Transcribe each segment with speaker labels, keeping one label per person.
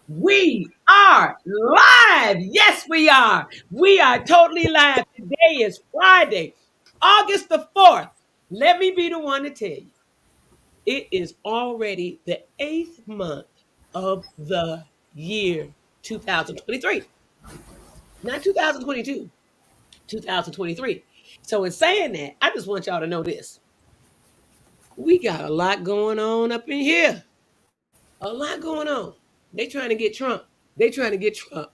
Speaker 1: We are live. Yes, we are. We are totally live. Today is Friday, August the 4th. Let me be the one to tell you. It is already the 8th month of the year 2023. Not 2022, 2023. So in saying that, I just want y'all to know this. We got a lot going on up in here. A lot going on. They trying to get Trump. They trying to get Trump.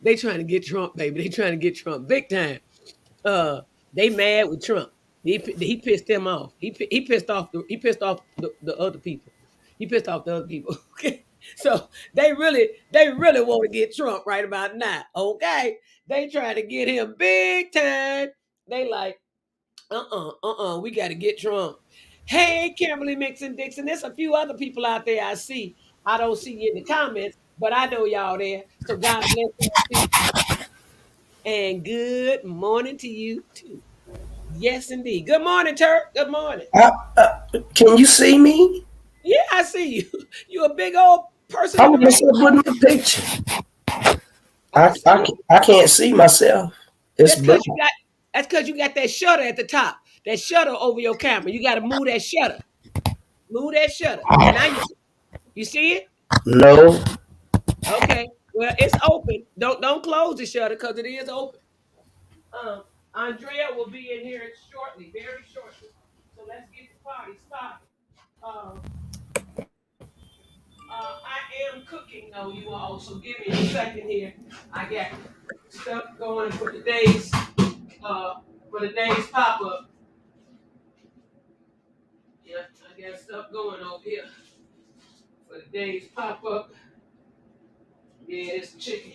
Speaker 1: They trying to get Trump, baby. They trying to get Trump big time. They mad with Trump. He pissed them off. He pissed off the other people. He pissed off the other people. Okay. So they really want to get Trump right about now. Okay. They trying to get him big time. They like, we got to get Trump. Hey, Kimberly Mixon Dixon. There's a few other people out there I see. I don't see you in the comments, but I know y'all there. So God bless y'all too. And good morning to you too. Yes, indeed. Good morning, Turk. Good morning.
Speaker 2: Can you see me?
Speaker 1: Yeah, I see you. You a big old person
Speaker 2: I
Speaker 1: in the
Speaker 2: was
Speaker 1: room.
Speaker 2: putting the picture.
Speaker 1: I see you.
Speaker 2: I can't see myself. It's
Speaker 1: That's
Speaker 2: blurry.
Speaker 1: because you got that shutter at the top. That shutter over your camera. You got to move that shutter. Move that shutter. Now you see it?
Speaker 2: No.
Speaker 1: Okay. Well, it's open. Don't close the shutter because it is open. Um, Andrea will be in here shortly, very shortly. So let's get the party started. Um, I am cooking though, you all. So give me a second here. I got stuff going uh for the day's pop up. Yeah, I got stuff going over here for the day's pop up. Yeah, it's chicken.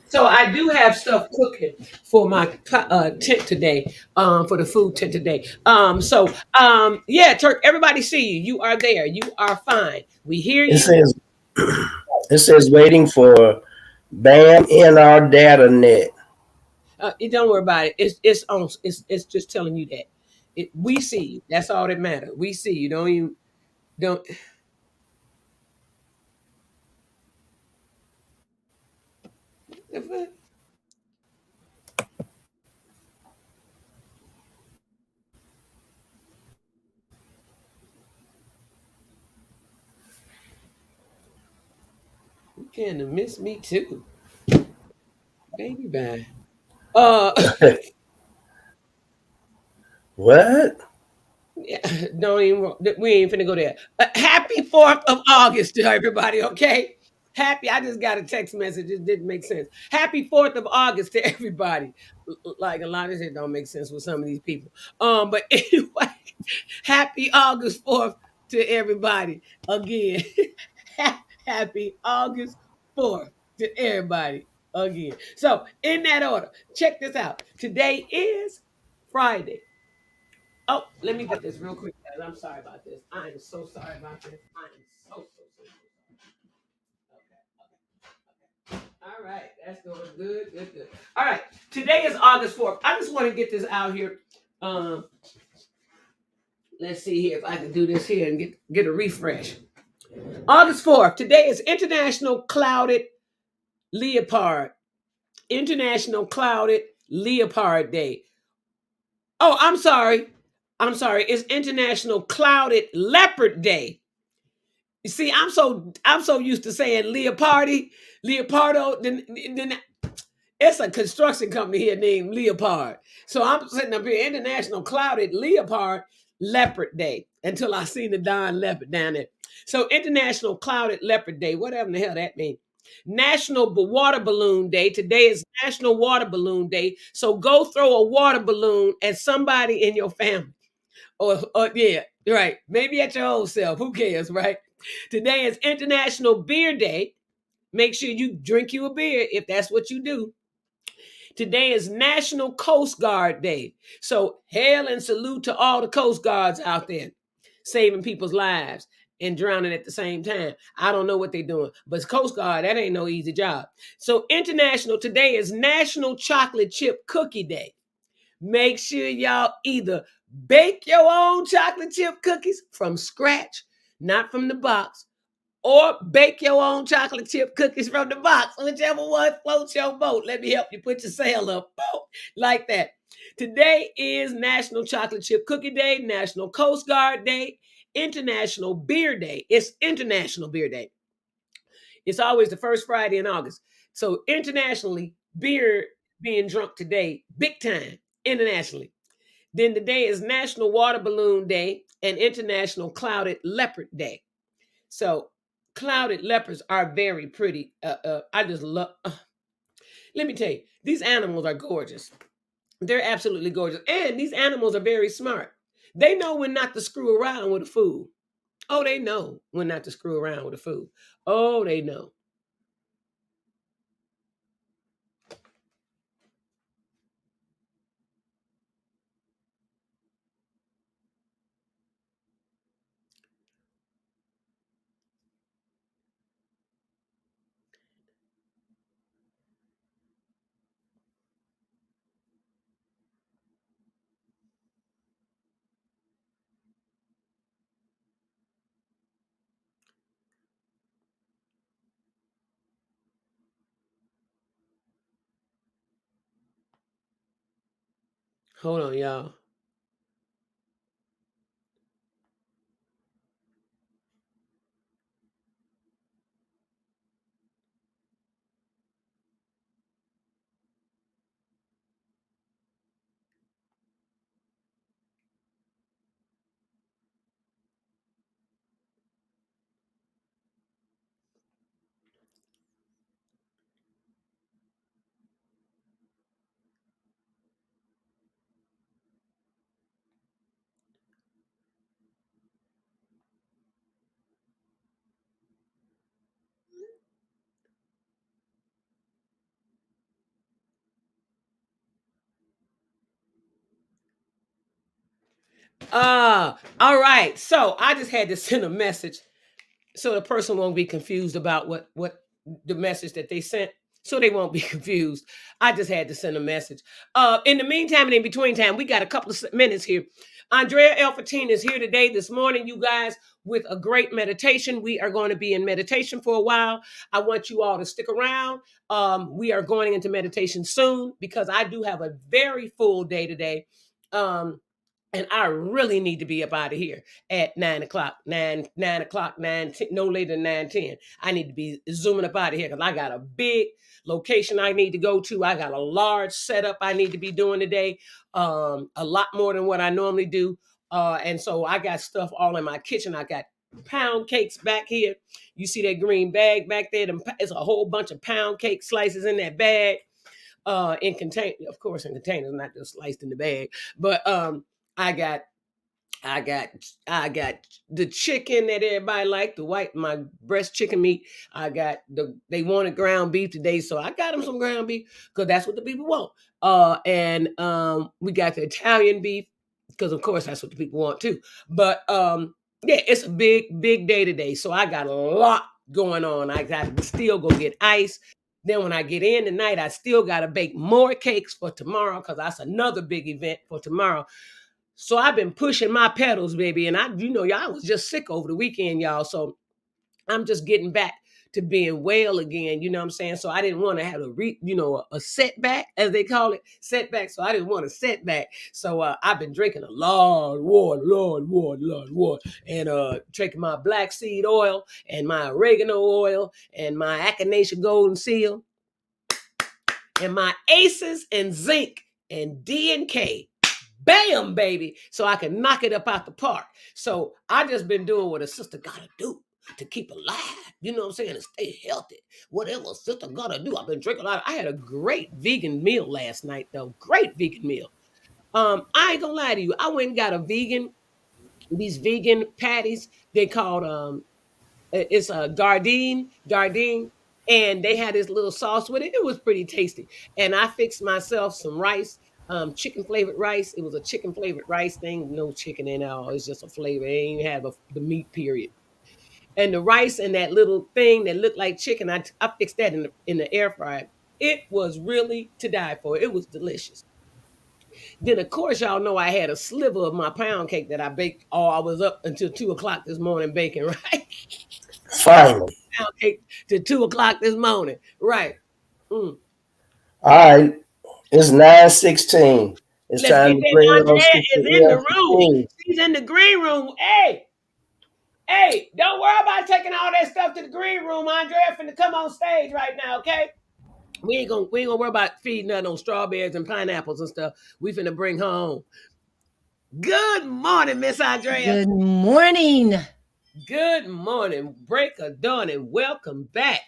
Speaker 1: So I do have stuff cooking for my tent today, for the food tent today. Yeah, Turk, everybody see you. You are there. You are fine. We hear
Speaker 2: It
Speaker 1: you.
Speaker 2: says it says waiting for BAM in our data net.
Speaker 1: Don't worry about it. It's on. It's just telling you that we see you. That's all that matters. We see you. Don't. You kind of miss me too, baby. Bye. Uh,
Speaker 2: What?
Speaker 1: yeah, don't even. We ain't finna go there. Happy 4th of August to everybody. Okay. Happy. I just got a text message. It didn't make sense. Happy 4th of August to everybody. Like a lot of shit don't make sense with some of these people. But anyway, happy August 4th to everybody again. Happy August 4th to everybody again. So in that order, check this out. Today is Friday. Oh, let me get this real quick, guys. I'm sorry about this. I am so sorry about this. I am so sorry. Okay. All right. That's going good. All right. Today is August 4th. I just want to get this out here. Um, let's see here if I can do this here and get a refresh. August 4th. Today is International Clouded Leopard. International Clouded Leopard Day. Oh, I'm sorry. It's International Clouded Leopard Day. You see, I'm so used to saying Leopardo. Then it's a construction company here named Leopard. So I'm sitting up here, International Clouded Leopard Leopard Day, until I seen the darn leopard down there. So International Clouded Leopard Day, whatever the hell that means. National Water Balloon Day. Today is National Water Balloon Day. So go throw a water balloon at somebody in your family. Or yeah, right. Maybe at your own self. Who cares, right? Today is International Beer Day. Make sure you drink you a beer if that's what you do. Today is National Coast Guard Day. So hail and salute to all the Coast Guards out there saving people's lives and drowning at the same time. I don't know what they're doing, but Coast Guard, that ain't no easy job. So today is National Chocolate Chip Cookie Day. Make sure y'all either bake your own chocolate chip cookies from scratch, not from the box, or bake your own chocolate chip cookies from the box. Whichever one floats your boat. Let me help you put your sail up. Boom, like that. Today is National Chocolate Chip Cookie Day, National Coast Guard Day, International Beer Day. It's International Beer Day. It's always the first Friday in August. So internationally, beer being drunk today, big time, internationally. Then today is National Water Balloon Day and International Clouded Leopard Day. So clouded leopards are very pretty. I just love. Let me tell you, these animals are gorgeous. They're absolutely gorgeous, and these animals are very smart. They know when not to screw around with a food. Oh, they know when not to screw around with a food. Oh, they know. Hold on, y'all. All right. So I just had to send a message so the person won't be confused about what the message that they sent, so they won't be confused. I just had to send a message. In the meantime and in between time, we got a couple of minutes here. Andrea ELFATIN is here today, this morning, you guys, with a great meditation. We are going to be in meditation for a while. I want you all to stick around. We are going into meditation soon because I do have a very full day today. And I really need to be up out of here at 9:00, 9:00, 9:10, no later than 9:10. I need to be zooming up out of here because I got a big location I need to go to. I got a large setup I need to be doing today, a lot more than what I normally do. And so I got stuff all in my kitchen. I got pound cakes back here. You see that green bag back there? It's a whole bunch of pound cake slices in that bag. In contain, of course, in containers, not just sliced in the bag. But I got I got I got the chicken that everybody like, my breast chicken meat. They wanted ground beef today, so I got them some ground beef because that's what the people want. And we got the Italian beef because of course that's what the people want too. But yeah, it's a big day today, so I got a lot going on. I got to still go get ice. Then when I get in tonight, I still got to bake more cakes for tomorrow because that's another big event for tomorrow. So I've been pushing my pedals, baby. And y'all was just sick over the weekend, y'all. So I'm just getting back to being well again. You know what I'm saying? So I didn't want to have a setback, as they call it, setback. So I didn't want a setback. So I've been drinking a lot of water, and drinking my black seed oil and my oregano oil and my echinacea golden seal and my aces and zinc and D and K. Bam, baby, so I can knock it up out the park. So I just been doing what a sister gotta do. to keep alive. You know what I'm saying? And stay healthy. Whatever sister gotta do. I've been drinking a lot. I had a great vegan meal last night, though. Great vegan meal. I ain't gonna lie to you. I went and got a vegan, these vegan patties. They called it's a Gardein, and they had this little sauce with it. It was pretty tasty. And I fixed myself some rice, chicken flavored rice. It was a chicken flavored rice thing, no chicken in it all. It's just a flavor. It ain't even have the meat period. And the rice and that little thing that looked like chicken, I fixed that in the air fryer. It was really to die for. It was delicious. Then of course y'all know I had a sliver of my pound cake that I baked. Oh, I was up until 2 o'clock this morning baking, right?
Speaker 2: Finally.
Speaker 1: Pound cake to 2 o'clock this morning, right? Mm.
Speaker 2: All right. It's 9:16. It's
Speaker 1: Let's get
Speaker 2: time to
Speaker 1: that.
Speaker 2: bring on
Speaker 1: Andrea
Speaker 2: Sister
Speaker 1: is in the room.
Speaker 2: ELFATIN.
Speaker 1: She's in the green room. Hey, don't worry about taking all that stuff to the green room. Andrea finna come on stage right now, okay? We ain't gonna worry about feeding her no strawberries and pineapples and stuff. We finna bring her on. Good morning, Miss Andrea.
Speaker 3: Good morning.
Speaker 1: Good morning, break of dawn, and welcome back.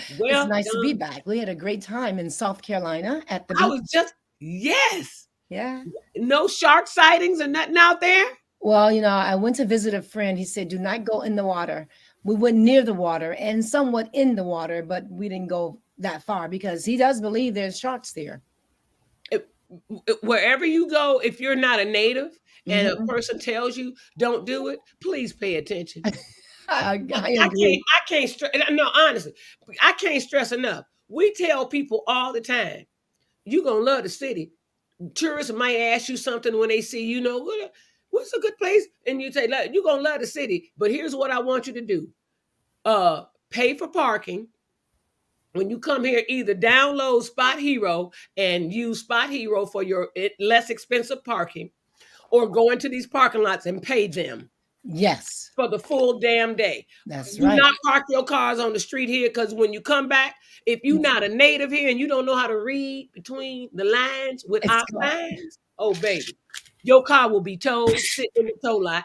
Speaker 3: It's nice to be
Speaker 1: Welcome.
Speaker 3: back. We had a great time in South Carolina at the
Speaker 1: I was
Speaker 3: beach.
Speaker 1: just yes.
Speaker 3: Yeah.
Speaker 1: No shark sightings or nothing out there.
Speaker 3: Well, I went to visit a friend. He said, do not go in the water. We went near the water and somewhat in the water, but we didn't go that far because he does believe there's sharks there.
Speaker 1: Wherever you go, if you're not a native and a
Speaker 3: Mhm.
Speaker 1: person tells you don't do it, please pay attention.
Speaker 3: I
Speaker 1: I can't.
Speaker 3: agree.
Speaker 1: I can't stress. No, honestly, I can't stress enough. We tell people all the time, "You gonna love the city." Tourists might ask you something when they see you. Know what's a good place, and you say, "You gonna love the city." But here's what I want you to do: pay for parking. When you come here, either download Spot Hero and use Spot Hero for your less expensive parking, or go into these parking lots and pay them
Speaker 3: Yes,
Speaker 1: for the full damn day.
Speaker 3: that's
Speaker 1: Do
Speaker 3: right.
Speaker 1: not park your cars on the street here, because when you come back, if you're not a native here and you don't know how to read between the lines
Speaker 3: It's
Speaker 1: without
Speaker 3: correct.
Speaker 1: signs, oh baby, your car will be towed, sit in the tow lot,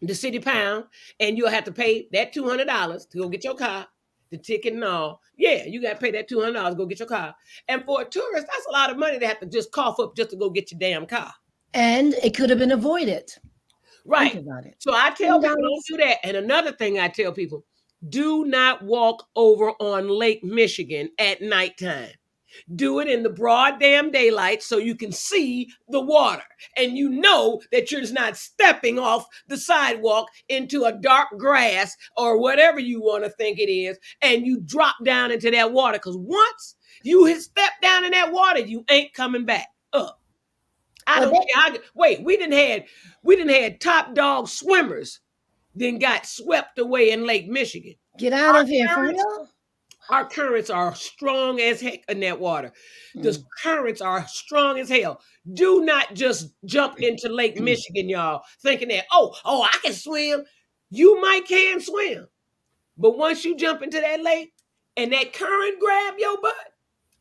Speaker 1: the city pound, and you'll have to pay that $200 to go get your car, the ticket and all. Yeah, you got to pay that $200 to go get your car. And for a tourist, that's a lot of money to have to just cough up just to go get your damn car.
Speaker 3: And it could have been avoided. Think
Speaker 1: Right.
Speaker 3: about it.
Speaker 1: So I tell people, don't
Speaker 3: $20.
Speaker 1: do that. And another thing I tell people, do not walk over on Lake Michigan at nighttime. Do it in the broad damn daylight so you can see the water. And you know that you're just not stepping off the sidewalk into a dark grass or whatever you want to think it is. And you drop down into that water. Because once you step down in that water, you ain't coming back up. I
Speaker 3: Well,
Speaker 1: don't care. Wait, we didn't had top dog swimmers, then got swept away in Lake Michigan.
Speaker 3: get out of here for
Speaker 1: Currents,
Speaker 3: real.
Speaker 1: our currents are strong as heck in that water. The
Speaker 3: Mm.
Speaker 1: currents are strong as hell. Do not just jump into Lake Michigan, y'all, thinking that, oh, I can swim. You might can swim. But once you jump into that lake and that current grab your butt,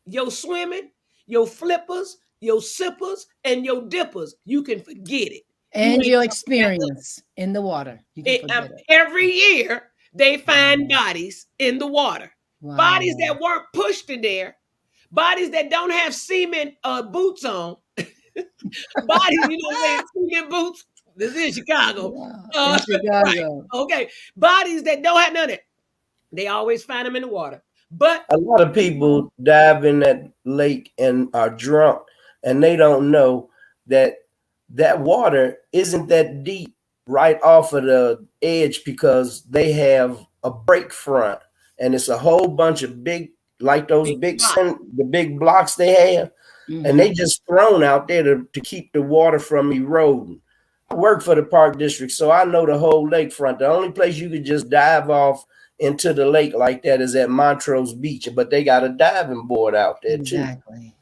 Speaker 1: your swimming, your flippers, your sippers, and your dippers, you can forget it. You
Speaker 3: And
Speaker 1: ain't
Speaker 3: your
Speaker 1: coming back up.
Speaker 3: experience in the water. You can forget it.
Speaker 1: Every year, they find
Speaker 3: Wow.
Speaker 1: bodies in the water. Bodies
Speaker 3: Wow.
Speaker 1: that weren't pushed in there. Bodies that don't have cement boots on. Bodies, you know what I'm saying? Cement boots. This is Chicago.
Speaker 3: Wow. In
Speaker 1: Right.
Speaker 3: Chicago.
Speaker 1: Okay. Bodies that don't have none of it. They always find them in the water. But
Speaker 2: A lot of people dive in that lake and are drunk, and they don't know that that water isn't that deep right off of the edge, because they have a break front, and it's a whole bunch of big, like those
Speaker 1: big
Speaker 2: big
Speaker 1: rock.
Speaker 2: the big blocks they have, and they just thrown out there to keep the water from eroding. I work for the park district, so I know the whole lakefront. The only place you could just dive off into the lake like that is at Montrose Beach, but they got a diving board out there too.
Speaker 3: Exactly.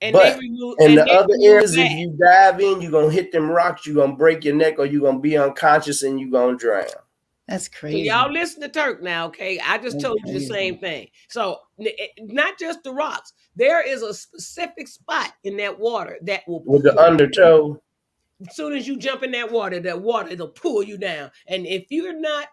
Speaker 1: And they
Speaker 2: But
Speaker 1: remove
Speaker 2: in
Speaker 1: and
Speaker 2: the
Speaker 1: they
Speaker 2: other
Speaker 1: remove
Speaker 2: areas, if
Speaker 1: that.
Speaker 2: you dive in, you're gonna hit them rocks, you're gonna break your neck, or you're gonna be unconscious and you're gonna drown.
Speaker 3: That's
Speaker 1: So
Speaker 3: crazy.
Speaker 1: y'all listen to Turk now, okay? I just
Speaker 3: That's
Speaker 1: told you the
Speaker 3: crazy.
Speaker 1: same thing. So not just the rocks. There is a specific spot in that water that will
Speaker 2: With the
Speaker 1: pull.
Speaker 2: undertow,
Speaker 1: As soon as you jump in that water it'll pull you down. And if you're not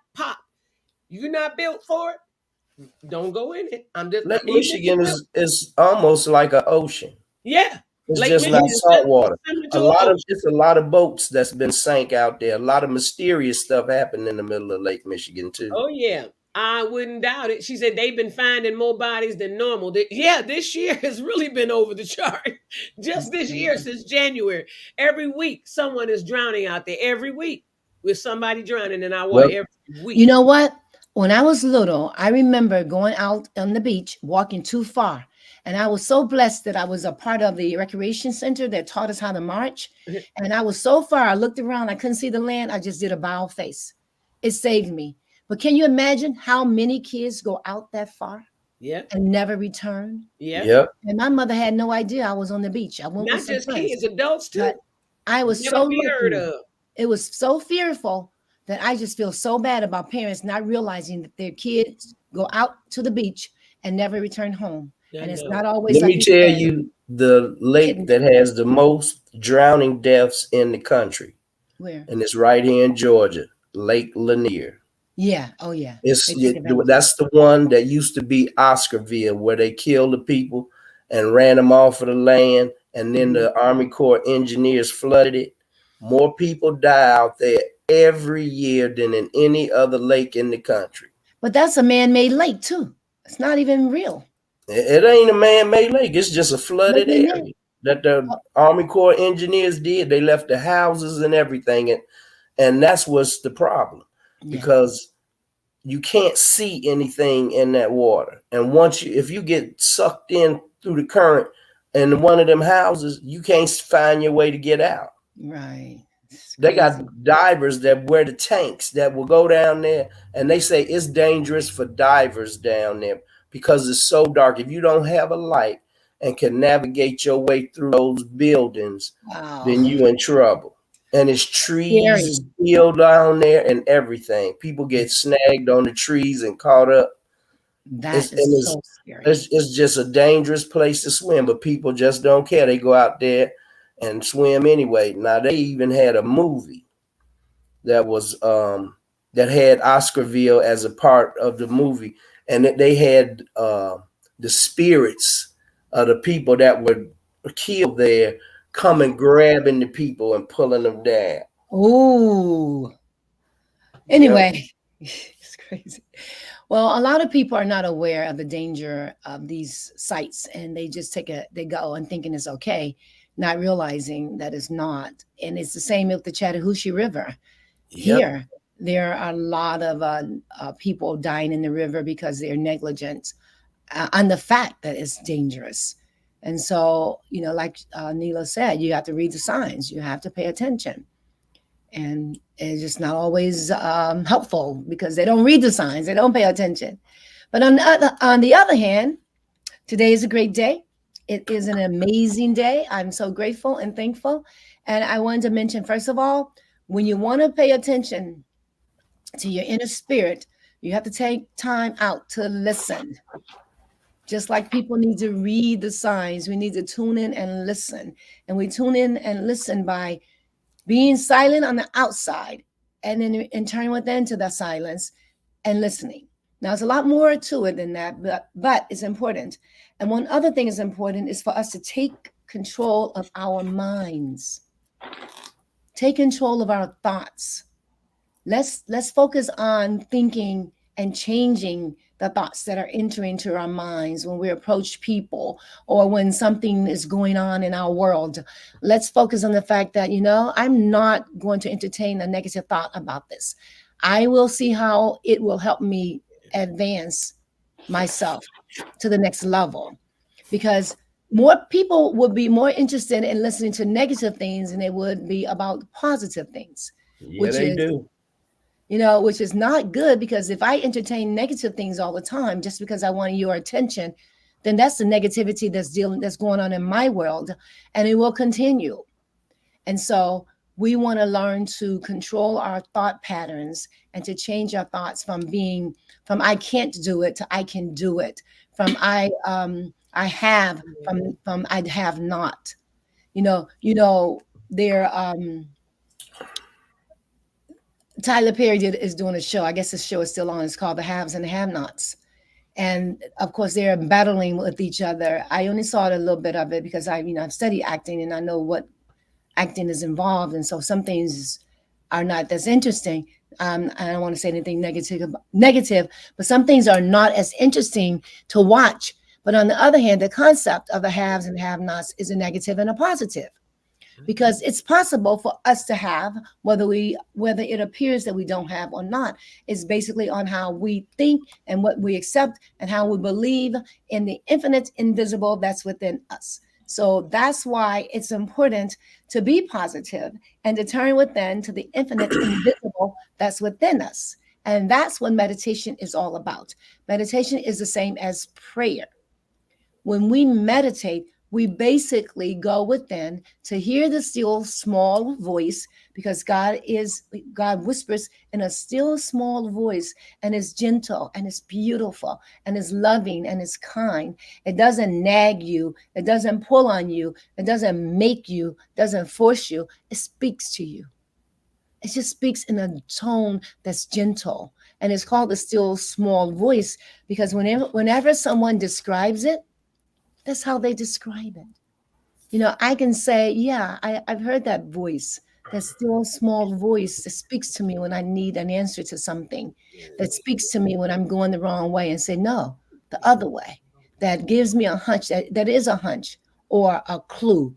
Speaker 1: built for it, don't go in it. I'm just
Speaker 2: Lake
Speaker 1: even if you
Speaker 2: Michigan
Speaker 1: built.
Speaker 2: is almost like an ocean.
Speaker 1: Yeah.
Speaker 2: It's
Speaker 1: Lake
Speaker 2: just not
Speaker 1: Michigan is
Speaker 2: salt water.
Speaker 1: similar to an ocean.
Speaker 2: It's a lot of boats that's been sank out there. A lot of mysterious stuff happened in the middle of Lake Michigan too.
Speaker 1: Oh yeah. I wouldn't doubt it. She said they've been finding more bodies than normal. Yeah, this year has really been over the chart. Just this year, since January. Every week, someone is drowning out there. Every week, with somebody drowning in our water.
Speaker 2: Well,
Speaker 1: Every week.
Speaker 3: You know what? When I was little, I remember going out on the beach, walking too far. And I was so blessed that I was a part of the recreation center that taught us how to march. And I was so far, I looked around, I couldn't see the land. I just did a bow face. It saved me. But can you imagine how many kids go out that far
Speaker 1: Yeah.
Speaker 3: and never return?
Speaker 1: Yeah.
Speaker 2: Yep.
Speaker 3: And my mother had no idea I was on the beach. I went
Speaker 1: Not
Speaker 3: with some
Speaker 1: just
Speaker 3: friends,
Speaker 1: kids, adults too.
Speaker 3: but I was
Speaker 1: Never
Speaker 3: so
Speaker 1: be heard
Speaker 3: lucky.
Speaker 1: of.
Speaker 3: It was so fearful that I just feel so bad about parents not realizing that their kids go out to the beach and never return home. And it's not always
Speaker 2: Let
Speaker 3: like
Speaker 2: me tell you the lake that has the most drowning deaths in the country.
Speaker 3: Where?
Speaker 2: And it's right here in Georgia, Lake Lanier.
Speaker 3: Yeah. Oh yeah.
Speaker 2: That's the one that used to be Oscarville, where they killed the people and ran them off of the land, and then the Army Corps engineers flooded it. More people die out there every year than in any other lake in the country.
Speaker 3: But that's a man-made lake too. It's not even real.
Speaker 2: It ain't a man-made lake. It's just a flooded area that the Army Corps engineers did. They left the houses and everything, and that's what's the problem, because you can't see anything in that water. And if you get sucked in through the current in one of them houses, you can't find your way to get out.
Speaker 3: Right.
Speaker 2: They got divers that wear the tanks that will go down there, and they say it's dangerous for divers down there because it's so dark. If you don't have a light and can navigate your way through those buildings, then you in trouble. And it's trees still down there and everything. People get snagged on the trees and caught up.
Speaker 3: That is so scary.
Speaker 2: It's just a dangerous place to swim, but people just don't care. They go out there and swim anyway. Now, they even had a movie that was that had Oscarville as a part of the movie, and they had the spirits of the people that were killed there coming, grabbing the people and pulling them down.
Speaker 3: Oh, anyway, it's crazy. Well, a lot of people are not aware of the danger of these sites, and they just they go and thinking it's okay, not realizing that it's not. And it's the same with the Chattahoochee River. Here, there are a lot of people dying in the river because they're negligent on the fact that it's dangerous. And so, like Neela said, you have to read the signs. You have to pay attention. And it's just not always helpful because they don't read the signs. They don't pay attention. But on the other hand, today is a great day. It is an amazing day. I'm so grateful and thankful. And I wanted to mention, first of all, when you want to pay attention to your inner spirit, you have to take time out to listen. Just like people need to read the signs, we need to tune in and listen. And we tune in and listen by being silent on the outside and then in turn within to the silence and listening. Now, there's a lot more to it than that, but it's important. And one other thing is important is for us to take control of our minds. Take control of our thoughts. Let's focus on thinking and changing the thoughts that are entering to our minds when we approach people or when something is going on in our world. Let's focus on the fact that, I'm not going to entertain a negative thought about this. I will see how it will help me advance myself to the next level, because more people would be more interested in listening to negative things than they would be about positive things.
Speaker 2: Yeah, they do.
Speaker 3: Which is not good, because if I entertain negative things all the time just because I want your attention, then that's the negativity that's going on in my world, and it will continue. And so we want to learn to control our thought patterns and to change our thoughts from I can't do it to I can do it, from I have, from I have not. There Tyler Perry is doing a show. I guess the show is still on. It's called The Haves and the Have-Nots. And of course, they're battling with each other. I only saw a little bit of it because I've studied acting and I know what acting is involved. And so some things are not as interesting. I don't want to say anything negative, but some things are not as interesting to watch. But on the other hand, the concept of the haves and have-nots is a negative and a positive, because it's possible for us to have, whether it appears that we don't have or not. It's basically on how we think and what we accept and how we believe in the infinite invisible that's within us. So that's why it's important to be positive and to turn within to the infinite invisible that's within us. And that's what meditation is all about. Meditation is the same as prayer. When we meditate, we basically go within to hear the still small voice, because God whispers in a still small voice, and is gentle and is beautiful and is loving and is kind. It doesn't nag you. It doesn't pull on you. It doesn't make you, doesn't force you. It speaks to you. It just speaks in a tone that's gentle. And it's called the still small voice because whenever someone describes it, that's how they describe it. I can say, yeah, I've heard that voice, that still small voice that speaks to me when I need an answer to something, that speaks to me when I'm going the wrong way and say, no, the other way, that gives me a hunch, that is a hunch or a clue.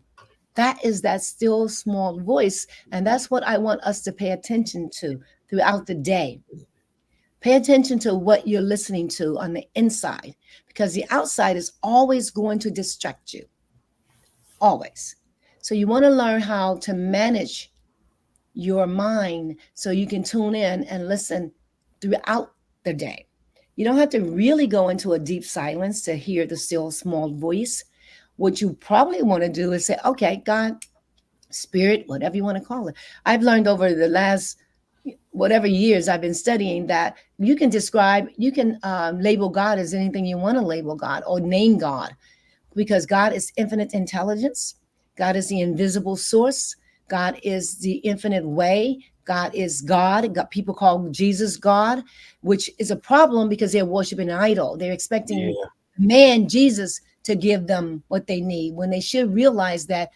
Speaker 3: That is that still small voice. And that's what I want us to pay attention to throughout the day. Pay attention to what you're listening to on the inside, because the outside is always going to distract you. Always. So you want to learn how to manage your mind so you can tune in and listen throughout the day. You don't have to really go into a deep silence to hear the still small voice. What you probably want to do is say, okay, God, spirit, whatever you want to call it. I've learned over the last whatever years I've been studying that you can label God as anything you want to label God or name God, because God is infinite intelligence. God is the invisible source. God is the infinite way. God is God. People call Jesus God, which is a problem because they're worshiping an idol. They're expecting man, Jesus, to give them what they need, when they should realize that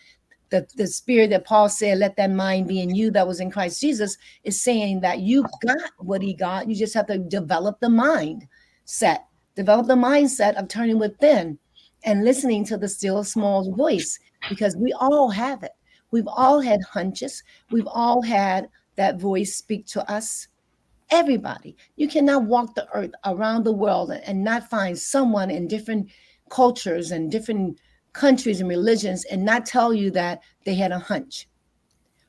Speaker 3: the spirit that Paul said, let that mind be in you that was in Christ Jesus, is saying that you got what he got. You just have to develop the mindset of turning within and listening to the still small voice, because we all have it. We've all had hunches. We've all had that voice speak to us. Everybody. You cannot walk the earth around the world and not find someone in different cultures and different countries and religions and not tell you that they had a hunch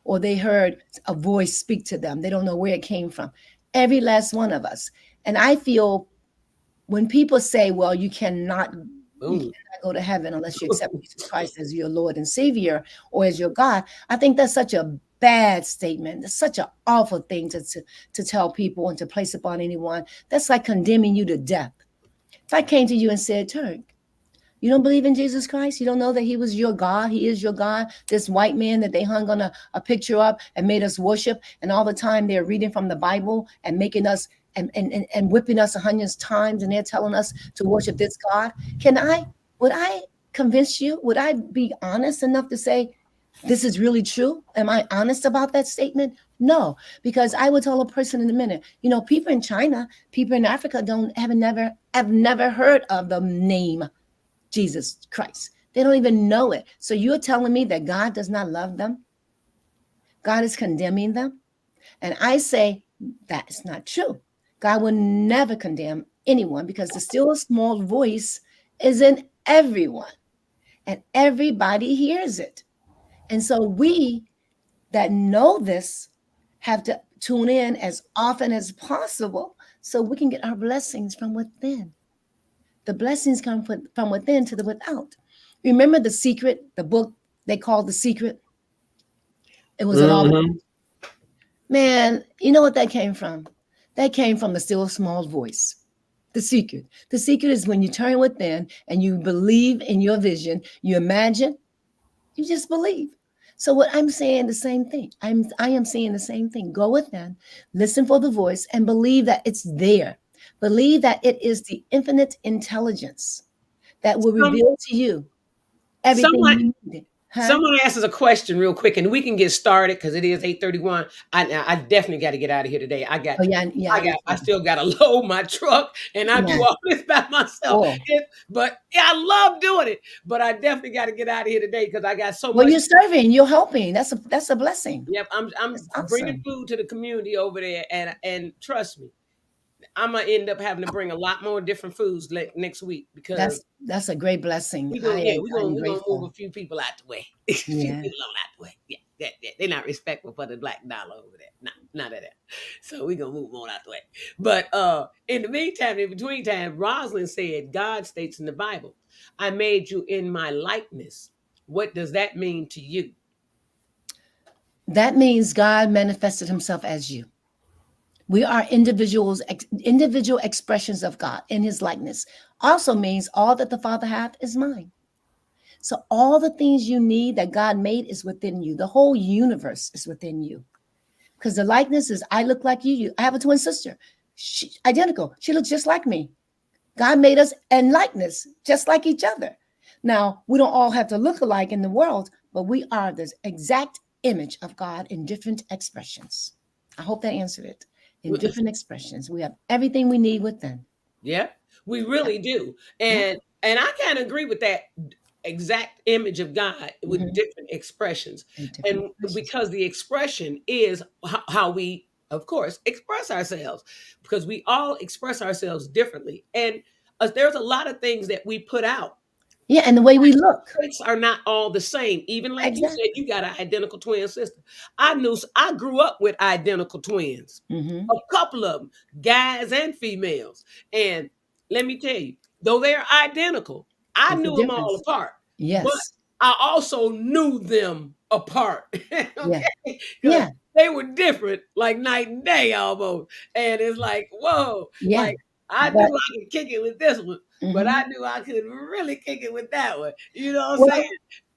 Speaker 3: or they heard a voice speak to them. They don't know where it came from. Every last one of us. And I feel when people say, well, you cannot go to heaven unless you accept Jesus Christ as your Lord and Savior or as your God, I think that's such a bad statement. It's such an awful thing to tell people and to place upon anyone. That's like condemning you to death. If I came to you and said, Turk, you don't believe in Jesus Christ? You don't know that he was your God? He is your God? This white man that they hung on a picture up and made us worship, and all the time they're reading from the Bible and making us and whipping us 100 times, and they're telling us to worship this God. Would I convince you? Would I be honest enough to say, this is really true? Am I honest about that statement? No, because I would tell a person in a minute, people in China, people in Africa have never heard of the name Jesus Christ. They don't even know it. So you're telling me that God does not love them? God is condemning them? And I say that is not true. God will never condemn anyone, because the still small voice is in everyone and everybody hears it. And so we that know this have to tune in as often as possible so we can get our blessings from within. The blessings come from within to the without. Remember The Secret, the book they called The Secret? It was man, you know what that came from? That came from the still small voice. The secret. The secret is when you turn within and you believe in your vision, you imagine, you just believe. So what I'm saying, the same thing. I am saying the same thing. Go within, listen for the voice, and believe that it's there. Believe that it is the infinite intelligence that will
Speaker 1: Some,
Speaker 3: reveal to you everything
Speaker 1: someone
Speaker 3: you need. Huh?
Speaker 1: Someone asks us a question real quick, and we can get started because it is 8:31. I definitely got to get out of here today.
Speaker 3: Oh yeah, yeah, I do
Speaker 1: I
Speaker 3: too.
Speaker 1: still got to load my truck, and I do
Speaker 3: Yeah.
Speaker 1: all this by myself.
Speaker 3: Oh.
Speaker 1: But yeah, I love doing it. But I definitely got to get out of here today because I got so
Speaker 3: Well,
Speaker 1: much.
Speaker 3: you're serving, you're helping. That's a blessing.
Speaker 1: Yep, I'm
Speaker 3: That's
Speaker 1: bringing
Speaker 3: awesome.
Speaker 1: food to the community over there, and trust me, I'm gonna end up having to bring a lot more different foods next week because
Speaker 3: That's a great blessing.
Speaker 1: we gonna yeah
Speaker 3: I'm
Speaker 1: we're gonna move
Speaker 3: grateful.
Speaker 1: a few people out the way. A few
Speaker 3: Yeah.
Speaker 1: people out the way. Yeah. They're not respectful for the black dollar over there. Not of that. So we gonna move them on out the way. But in the meantime, in between time, Rosalind said, God states in the Bible, I made you in my likeness. What does that mean to you?
Speaker 3: That means God manifested himself as you. We are individuals, individual expressions of God in his likeness. Also means all that the Father hath is mine. So all the things you need that God made is within you. The whole universe is within you. Because the likeness is, I look like you. I have a twin sister. She, identical. She looks just like me. God made us in likeness, just like each other. Now, we don't all have to look alike in the world, but we are the exact image of God in different expressions. I hope that answered it. In different expressions, we have everything we need within.
Speaker 1: Yeah, we
Speaker 3: Yeah.
Speaker 1: really do.
Speaker 3: Yeah.
Speaker 1: And I kind of agree with that exact image of God with
Speaker 3: Mhm.
Speaker 1: different expressions.
Speaker 3: In different
Speaker 1: And
Speaker 3: expressions.
Speaker 1: because the expression is how we, of course, express ourselves, because we all express ourselves differently. And there's a lot of things that we put out.
Speaker 3: Yeah, and the way we look.
Speaker 1: Traits are not all the same. Even like you said,
Speaker 3: Exactly.
Speaker 1: you got an identical twin sister. I grew up with identical twins,
Speaker 3: Hmm.
Speaker 1: a couple of them, guys and females. And let me tell you, though they're identical, I
Speaker 3: It's a
Speaker 1: knew them all
Speaker 3: difference.
Speaker 1: apart. But
Speaker 3: Yes.
Speaker 1: I also knew them apart.
Speaker 3: Yeah.
Speaker 1: Okay? Because
Speaker 3: Yeah.
Speaker 1: they were different, like night and day almost. And it's like, whoa,
Speaker 3: Yeah.
Speaker 1: like I knew
Speaker 3: But
Speaker 1: I could kick it with this one, but I
Speaker 3: mhm.
Speaker 1: knew I could really kick it with that one. You know what I'm saying?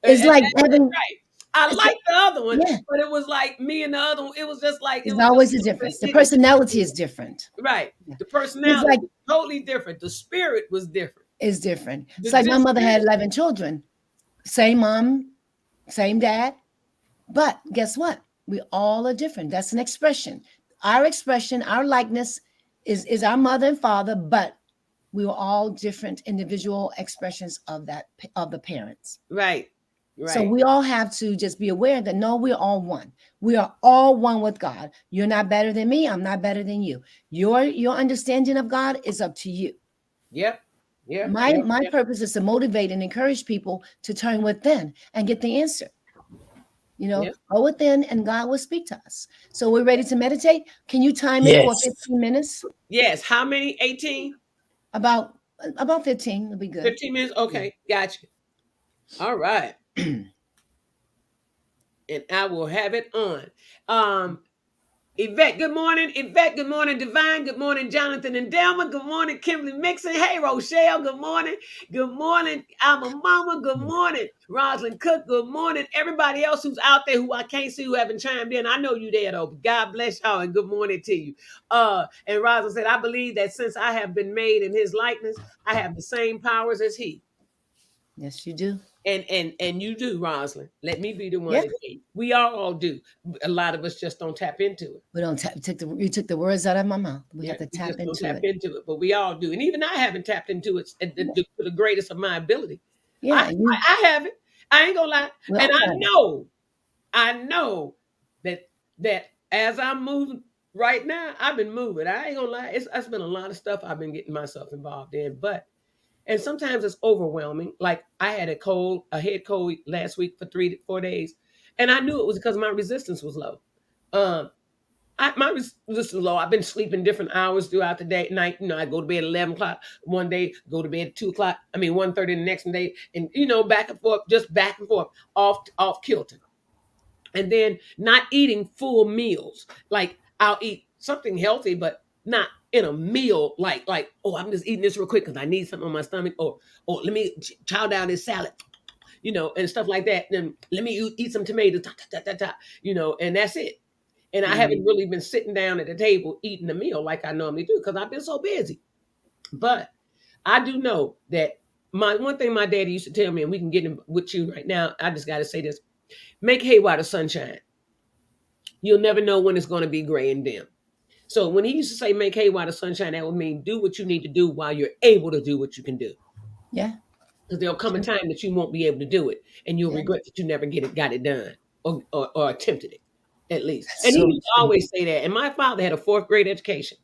Speaker 3: Well, it's
Speaker 1: And
Speaker 3: like
Speaker 1: that's
Speaker 3: having
Speaker 1: right. I
Speaker 3: it's
Speaker 1: liked the other one,
Speaker 3: yeah,
Speaker 1: but it was like me and the other one. It was just like it
Speaker 3: there's
Speaker 1: was just
Speaker 3: always a difference. The
Speaker 1: it didn't
Speaker 3: personality is different.
Speaker 1: right.
Speaker 3: Yeah.
Speaker 1: The
Speaker 3: It's
Speaker 1: personality
Speaker 3: like
Speaker 1: was totally different. The spirit was different.
Speaker 3: it's different. It's like
Speaker 1: The
Speaker 3: my mother had
Speaker 1: spirit,
Speaker 3: 11 children, same mom, same dad. But guess what? We all are different. That's an expression, our likeness is our mother and father, but we were all different individual expressions of that of the parents.
Speaker 1: right,
Speaker 3: So
Speaker 1: right.
Speaker 3: we all have to just be aware that no, we're all one. We are all one with God. You're not better than me. I'm not better than you. Your understanding of God is up to you.
Speaker 1: Yep, yep, yep,
Speaker 3: My
Speaker 1: yep,
Speaker 3: purpose is to motivate and encourage people to turn within and get the answer.
Speaker 1: yep.
Speaker 3: Go within and God will speak to us. So we're ready to meditate. Can you time it for
Speaker 2: Yes.
Speaker 3: 15 minutes?
Speaker 1: Yes. How many? 18?
Speaker 3: About 15 will be good.
Speaker 1: 15 minutes?
Speaker 3: Yeah.
Speaker 1: Okay, gotcha. All right. And I will have it on. Yvette, good morning. Yvette, good morning. Divine, good morning. Jonathan and Delma, good morning. Kimberly Mixon, hey, Rochelle, good morning. Good morning. I'm a mama, good morning. Rosalind Cook, good morning. Everybody else who's out there who I can't see who haven't chimed in, I know you there though. God bless y'all and good morning to you. And Rosalind said, I believe that since I have been made in his likeness, I have the same powers as he.
Speaker 3: Yes, you do.
Speaker 1: And you do, Rosalind. Let me be the one
Speaker 3: Yeah.
Speaker 1: to tell you. We all do. A lot of us just don't tap into it.
Speaker 3: We don't you took the words out of my mouth. We
Speaker 1: Yeah,
Speaker 3: have to
Speaker 1: we
Speaker 3: tap
Speaker 1: just don't
Speaker 3: into
Speaker 1: tap
Speaker 3: it.
Speaker 1: into it, but we all do. And even I haven't tapped into it to the greatest of my ability. I,
Speaker 3: Yeah,
Speaker 1: I haven't. I ain't gonna lie.
Speaker 3: we
Speaker 1: And
Speaker 3: all have it.
Speaker 1: I know that as I'm moving right now, I've been moving. I ain't gonna lie. It's been a lot of stuff I've been getting myself involved in, but and sometimes it's overwhelming. Like I had a head cold last week for 3 to 4 days, and I knew it was because my resistance was low. Um, my resistance was low. I've been sleeping different hours throughout the day, night. I go to bed at 11 o'clock one day, go to bed at 2 o'clock. I mean 1:30 the next day, and back and forth, just back and forth, off kilter. And then not eating full meals. Like I'll eat something healthy, but not in a meal. Like oh, I'm just eating this real quick because I need something on my stomach, or let me chow down this salad. and stuff like that. Then let me eat some tomatoes, and that's it. And I haven't really been sitting down at the table eating a meal like I normally do because I've been so busy. But I do know that my one thing my daddy used to tell me, and we can get in with you right now. I just got to say this: make hay while the sun shines. You'll never know when it's going to be gray and dim. So when he used to say make hay while the sun shines, that would mean do what you need to do while you're able to do what you can do.
Speaker 3: Yeah.
Speaker 1: Because there'll come a time that you won't be able to do it, and you'll regret that you never got it done or attempted it, at least. And he
Speaker 3: So
Speaker 1: used to
Speaker 3: true.
Speaker 1: always say that. And my father had a fourth grade education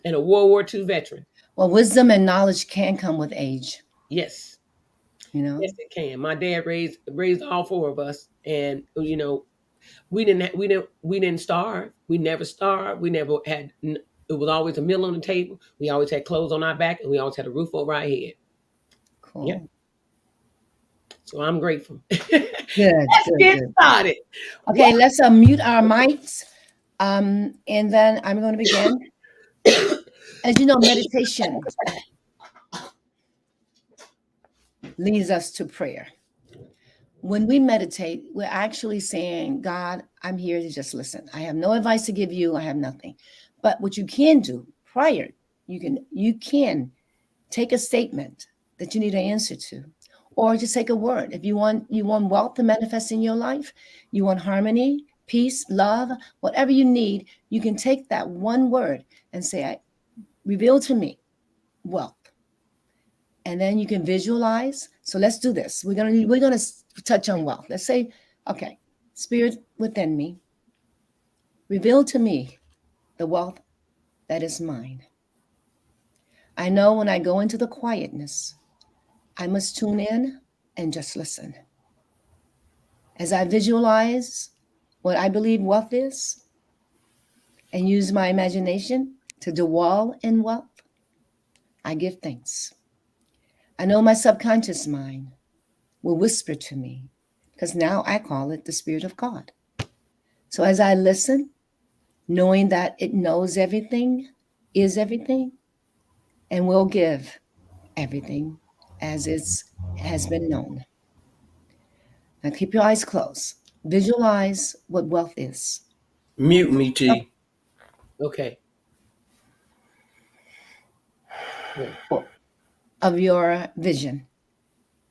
Speaker 1: and a World War II veteran.
Speaker 3: Well, wisdom and knowledge can come with age.
Speaker 1: Yes.
Speaker 3: Yes,
Speaker 1: it can. My dad raised all four of us, and we didn't starve. We never starved. We never had. It was always a meal on the table. We always had clothes on our back, and we always had a roof over our head.
Speaker 3: Cool.
Speaker 1: Yeah. So I'm grateful.
Speaker 3: Good.
Speaker 1: Let's get started.
Speaker 3: Okay, let's mute our mics, and then I'm going to begin. As you know, meditation leads us to prayer. When we meditate, we're actually saying, God, I'm here to just listen. I have no advice to give you. I have nothing. But what you can do prior, you can take a statement that you need an answer to, or just take a word. If you want wealth to manifest in your life, you want harmony, peace, love, whatever you need, you can take that one word and say, reveal to me wealth. And then you can visualize. So let's do this. We're gonna touch on wealth. Let's say, okay, Spirit within me, reveal to me the wealth that is mine. I know when I go into the quietness, I must tune in and just listen. As I visualize what I believe wealth is and use my imagination to dwell in wealth, I give thanks. I know my subconscious mind will whisper to me, because now I call it the Spirit of God. So as I listen, knowing that it knows everything, is everything, and will give everything as it has been known. Now keep your eyes closed. Visualize what wealth is.
Speaker 2: Mute me, T.
Speaker 1: Okay.
Speaker 3: Of your vision.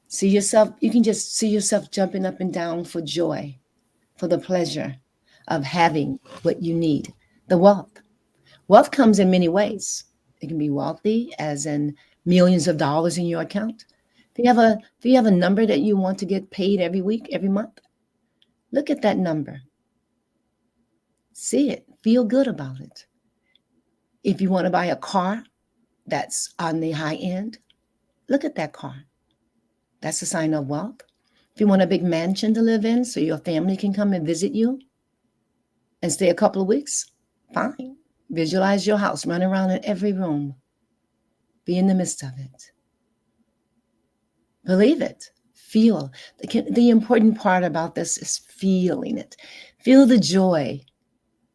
Speaker 3: See yourself, you can just see yourself jumping up and down for joy, for the pleasure of having what you need, the wealth. Wealth comes in many ways. It can be wealthy, as in millions of dollars in your account. If you have a number that you want to get paid every week, every month, look at that number. See it. Feel good about it. If you want to buy a car that's on the high end, look at that car. That's a sign of wealth. If you want a big mansion to live in so your family can come and visit you and stay a couple of weeks, fine. Visualize your house, run around in every room. Be in the midst of it. Believe it. Feel. The important part about this is feeling it. Feel the joy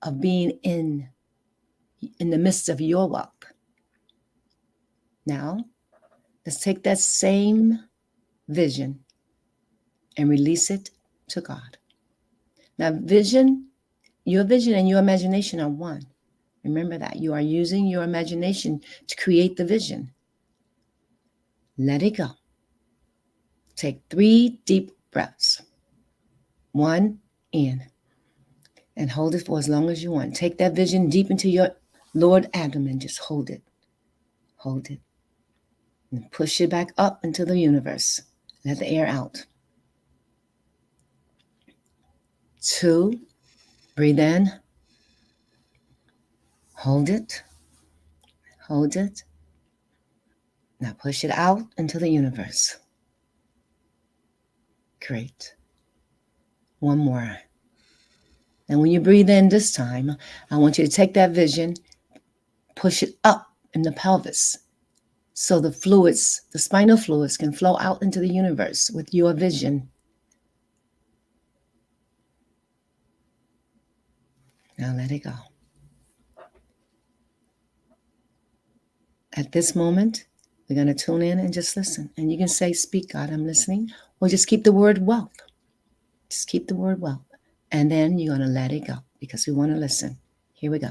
Speaker 3: of being in the midst of your wealth. Now, let's take that same vision and release it to God. Now, your vision and your imagination are one. Remember that. You are using your imagination to create the vision. Let it go. Take 3 deep breaths. 1 in. And hold it for as long as you want. Take that vision deep into your lower abdomen. Just hold it. Hold it. And push it back up into the universe. Let the air out. 2, breathe in. Hold it. Hold it. Now push it out into the universe. Great. 1 more. And when you breathe in this time, I want you to take that vision, push it up in the pelvis so the fluids, the spinal fluids, can flow out into the universe with your vision. Now let it go. At this moment, We're going to tune in and just listen. And you can say, speak, God, I'm listening. Or just keep the word wealth. Just keep the word wealth. And then you're going to let it go because we want to listen. Here we go.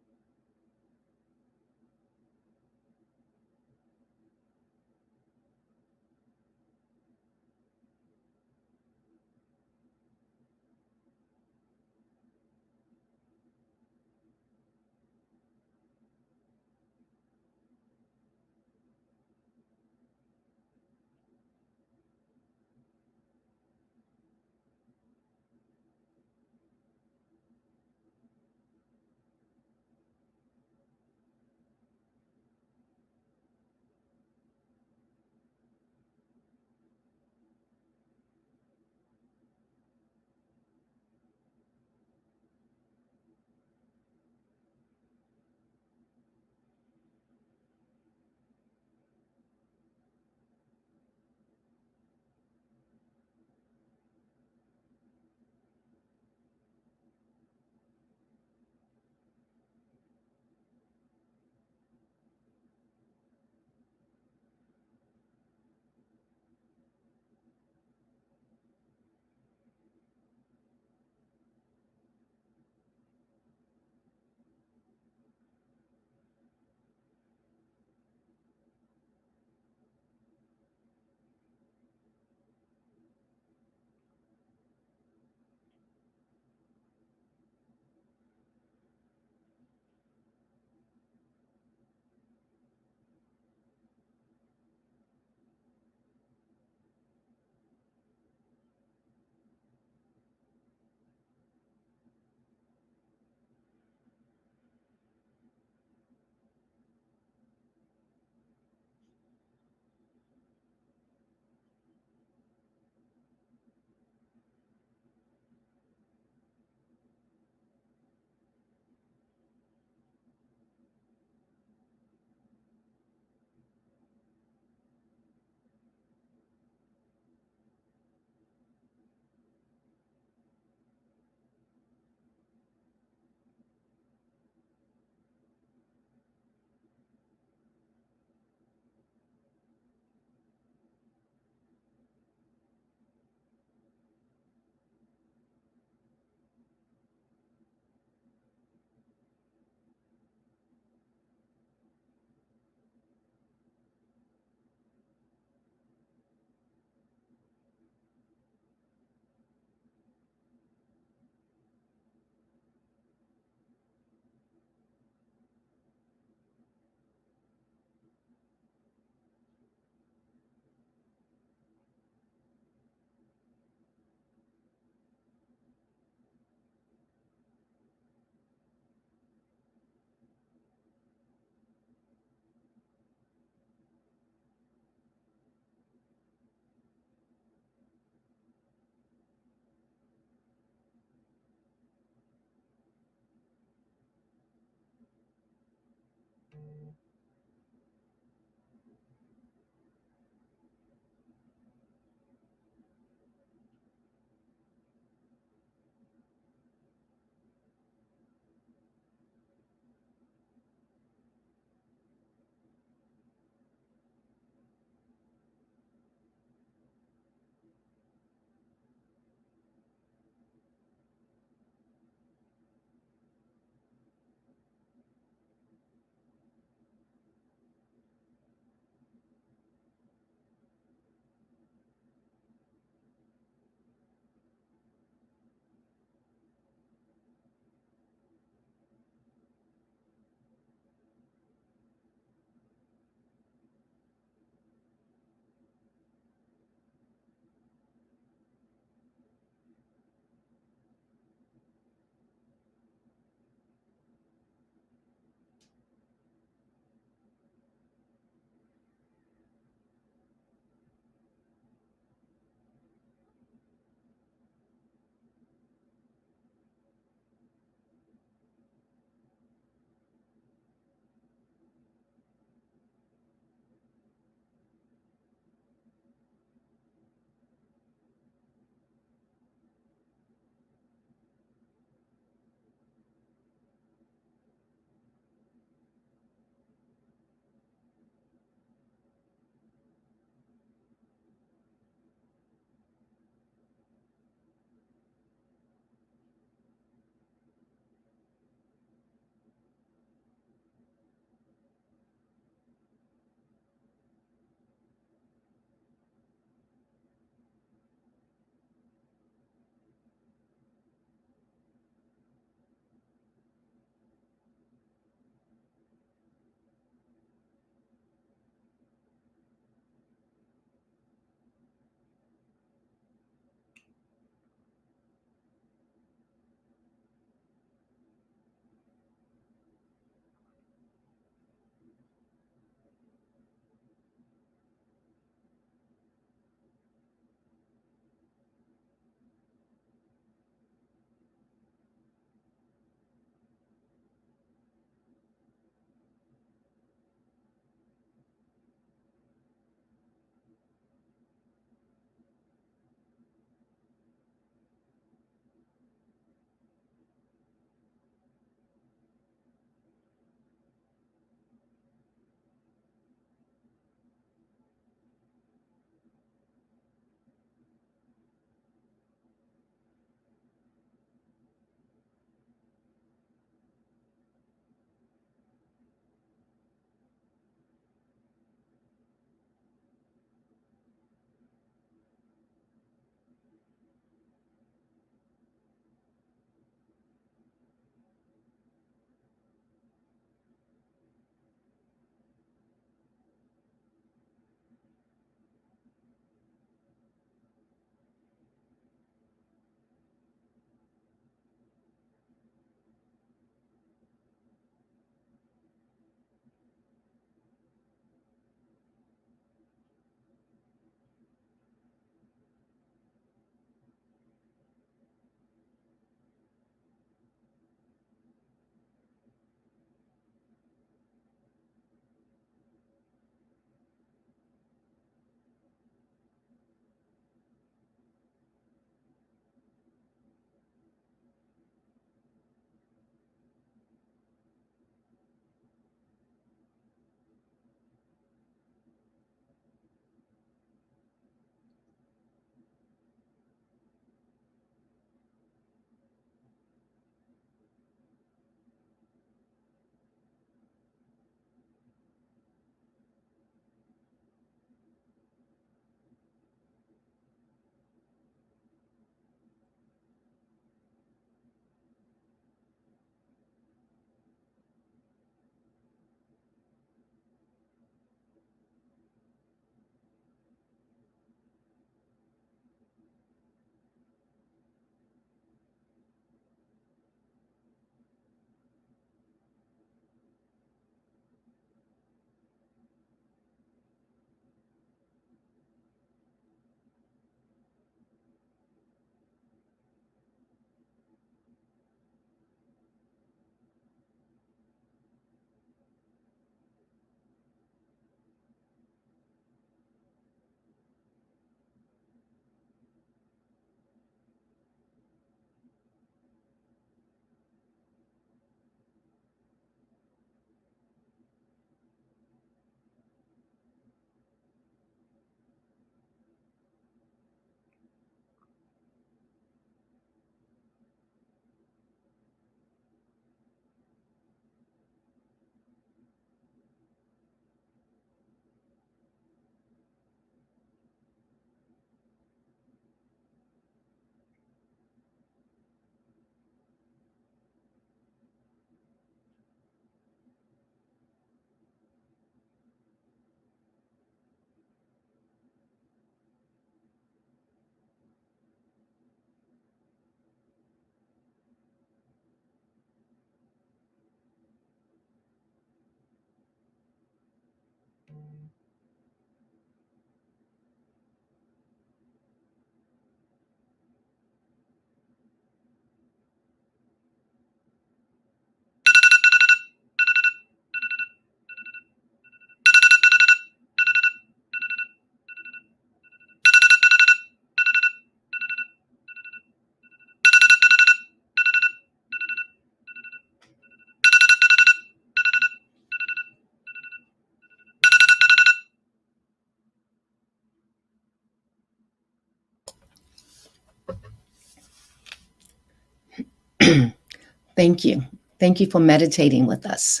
Speaker 3: Thank you. Thank you for meditating with us.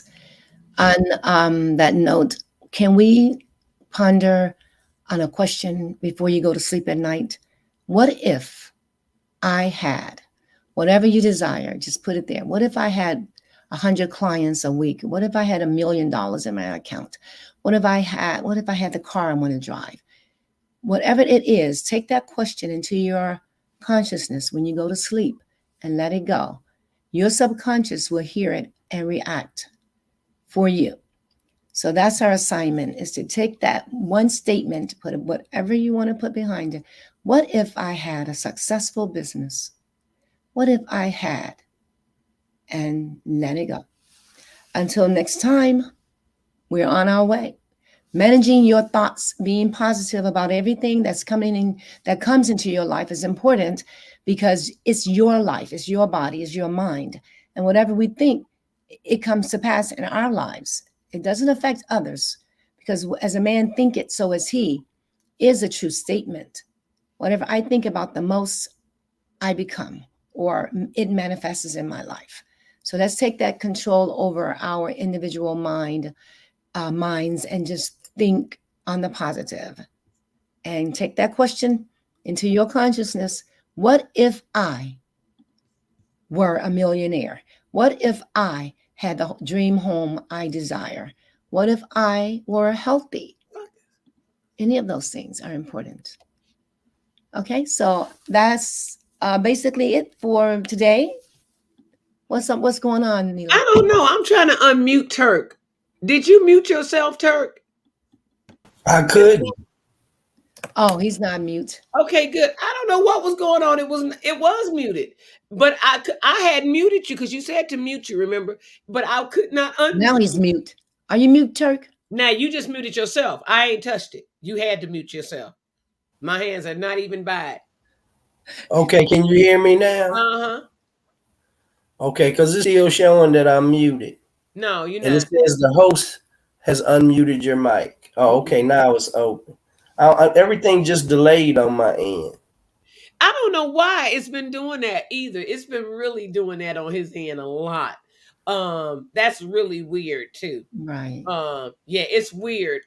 Speaker 3: On that note, can we ponder on a question before you go to sleep at night? What if I had whatever you desire? Just put it there. What if I had 100 clients a week? What if I had $1 million in my account? What if I had the car I want to drive? Whatever it is, take that question into your consciousness when you go to sleep and let it go. Your subconscious will hear it and react for you. So that's our assignment, is to take that one statement, put whatever you want to put behind it. What if I had a successful business? What if I had? And let it go. Until next time, we're on our way. Managing your thoughts, being positive about everything that's coming in, that comes into your life, is important, because it's your life, it's your body, it's your mind. And whatever we think, it comes to pass in our lives. It doesn't affect others, because as a man thinketh, so is he, is a true statement. Whatever I think about the most, I become, or it manifests in my life. So let's take that control over our individual minds, and just think on the positive, and take that question into your consciousness. What if I were a millionaire? What if I had the dream home I desire? What if I were healthy? Any of those things are important. Okay, so that's basically it for today. What's up? What's going on, Neela?
Speaker 1: I don't know. I'm trying to unmute Turk. Did you mute yourself, Turk?
Speaker 2: I couldn't.
Speaker 3: Oh, he's not mute.
Speaker 1: Okay, good. I don't know what was going on. It was muted, but I had muted you because you said to mute you. Remember, but I could not unmute.
Speaker 3: Now he's mute. Are you mute, Turk?
Speaker 1: Now you just muted yourself. I ain't touched it. You had to mute yourself. My hands are not even by it.
Speaker 2: Okay, can you hear me now?
Speaker 1: Uh-huh.
Speaker 2: Okay, because it's still showing that I'm muted.
Speaker 1: No, you're
Speaker 2: and
Speaker 1: not.
Speaker 2: it says the host has unmuted your mic. Oh, okay, now it's open. Everything just delayed on my end.
Speaker 1: I don't know why it's been doing that either. It's been really doing that on his end a lot. That's really weird too.
Speaker 3: Right.
Speaker 1: Yeah, it's weird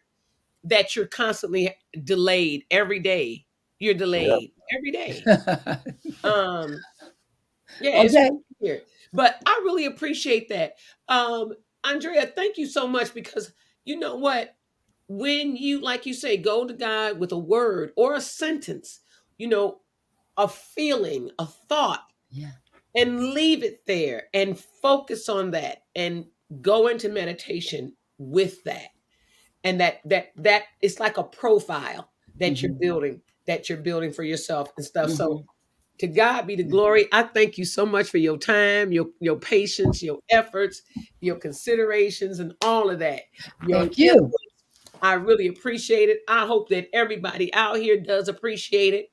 Speaker 1: that you're constantly delayed every day. You're delayed every day. Yeah, it's
Speaker 3: Okay.
Speaker 1: weird. But I really appreciate that. Andrea, thank you so much, because you know what? When you, like you say, go to God with a word or a sentence, a feeling, a thought,
Speaker 3: Yeah.
Speaker 1: and leave it there and focus on that and go into meditation with that. And that it's like a profile that you're building for yourself and stuff. So to God be the glory. I thank you so much for your time, your patience, your efforts, your considerations, and all of that.
Speaker 3: Thank you.
Speaker 1: I really appreciate it. I hope that everybody out here does appreciate it.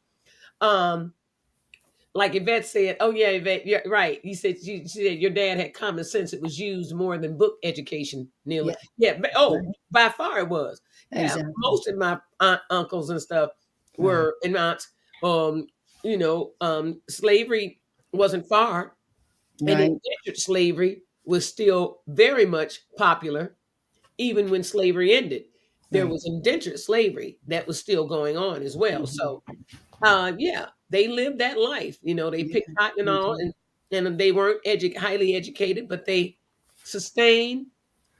Speaker 1: Like Yvette said, oh yeah, Yvette, you're right. You said your dad had common sense. It was used more than book education, Neil. Yeah, but by far it was. Yeah,
Speaker 3: exactly.
Speaker 1: Most of my uncles and stuff were and aunts. Slavery wasn't far, and indentured slavery was still very much popular, even when slavery ended. There was indentured slavery that was still going on as well. So yeah, they lived that life. They picked cotton and all, and they weren't highly educated, but they sustained,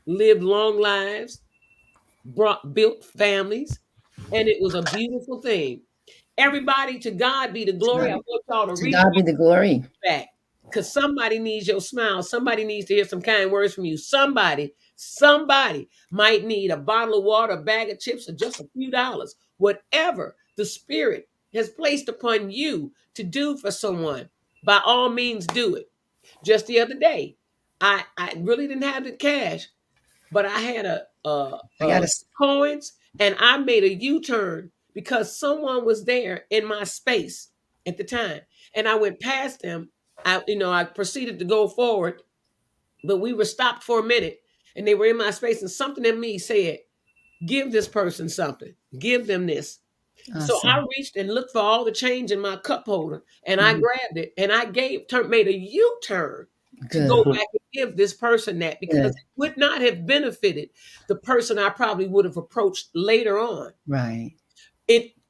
Speaker 1: lived long lives, built families, and it was a beautiful thing. Everybody, to God be the glory. I want y'all to read
Speaker 3: God be the glory.
Speaker 1: back, because somebody needs your smile. Somebody needs to hear some kind words from you. Somebody might need a bottle of water, a bag of chips, or just a few dollars. Whatever the Spirit has placed upon you to do for someone, by all means do it. Just the other day, I really didn't have the cash, but I had coins, and I made a U-turn because someone was there in my space at the time, and I went past them. I proceeded to go forward, but we were stopped for a minute, and they were in my space, and something in me said, give this person something, give them this. Awesome. So I reached and looked for all the change in my cup holder, and I grabbed it, and I made a U-turn. to go
Speaker 3: Good.
Speaker 1: back and give this person that, because
Speaker 3: Good.
Speaker 1: it would not have benefited the person I probably would have approached later on.
Speaker 3: Right.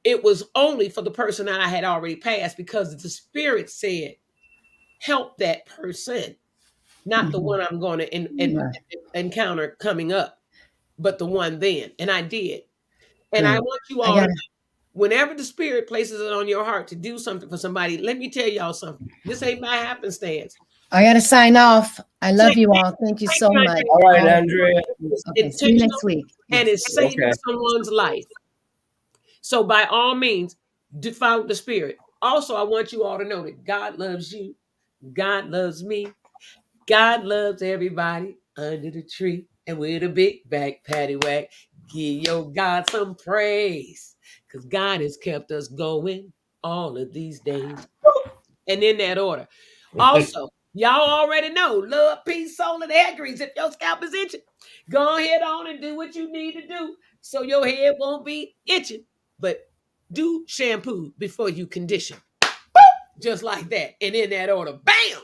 Speaker 1: It was only for the person that I had already passed, because the Spirit said, help that person, not the one I'm going to encounter coming up, but the one then. And I did. And I
Speaker 3: Good.
Speaker 1: want you
Speaker 3: I
Speaker 1: all
Speaker 3: got
Speaker 1: to
Speaker 3: it.
Speaker 1: know, whenever the Spirit places it on your heart to do something for somebody, let me tell y'all something. This ain't by happenstance.
Speaker 3: I got to sign off. I love
Speaker 1: Thank
Speaker 3: you all. Thank you
Speaker 1: thank
Speaker 3: so
Speaker 1: you,
Speaker 3: much.
Speaker 1: Andrea.
Speaker 2: All right,
Speaker 3: All
Speaker 2: Andrea.
Speaker 1: It's
Speaker 3: okay. See you
Speaker 1: intentional
Speaker 3: next week.
Speaker 1: and
Speaker 3: Yes.
Speaker 1: it's saving
Speaker 2: Okay.
Speaker 1: someone's life. So by all means, do follow the Spirit. Also, I want you all to know that God loves you. God loves me. God loves everybody under the tree. And with a big back patty whack, give your God some praise. Because God has kept us going all of these days. And in that order. Also, y'all already know love, peace, soul, and hair grease. If your scalp is itching, go ahead on and do what you need to do so your head won't be itching. But do shampoo before you condition. Just like that. And in that order. Bam!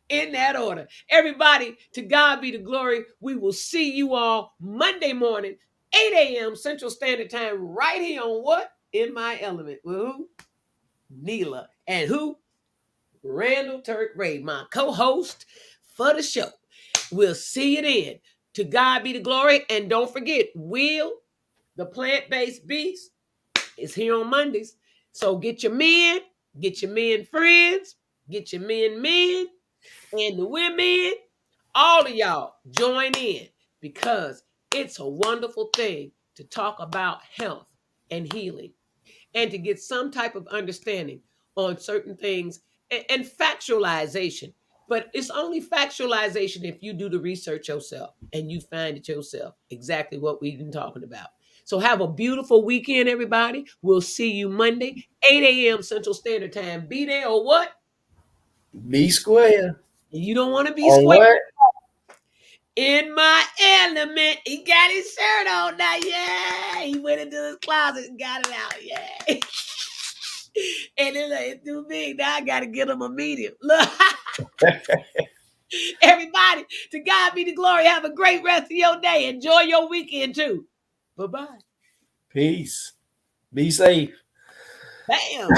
Speaker 1: In that order. Everybody, to God be the glory. We will see you all Monday morning, 8 a.m. Central Standard Time, right here on what? In My Element. With who? Neela. And who? Randall Turk Ray, my co-host for the show. We'll see you then. To God be the glory. And don't forget, Will, the plant-based beast, is here on Mondays. So get your men friends, get your men, and the women, all of y'all join in, because it's a wonderful thing to talk about health and healing, and to get some type of understanding on certain things, and factualization. But it's only factualization if you do the research yourself and you find it yourself exactly what we've been talking about. So have a beautiful weekend, everybody. We'll see you Monday, 8 a.m. Central Standard Time. Be there or what?
Speaker 2: Be square.
Speaker 1: You don't want to be
Speaker 2: On
Speaker 1: square.
Speaker 2: what?
Speaker 1: In my element. He got his shirt on now. Yeah. He went into his closet and got it out. Yeah. And it's too big. Now I got to get him a medium. Look. Everybody, to God be the glory. Have a great rest of your day. Enjoy your weekend too. Bye-bye.
Speaker 2: Peace. Be safe.
Speaker 1: Bam.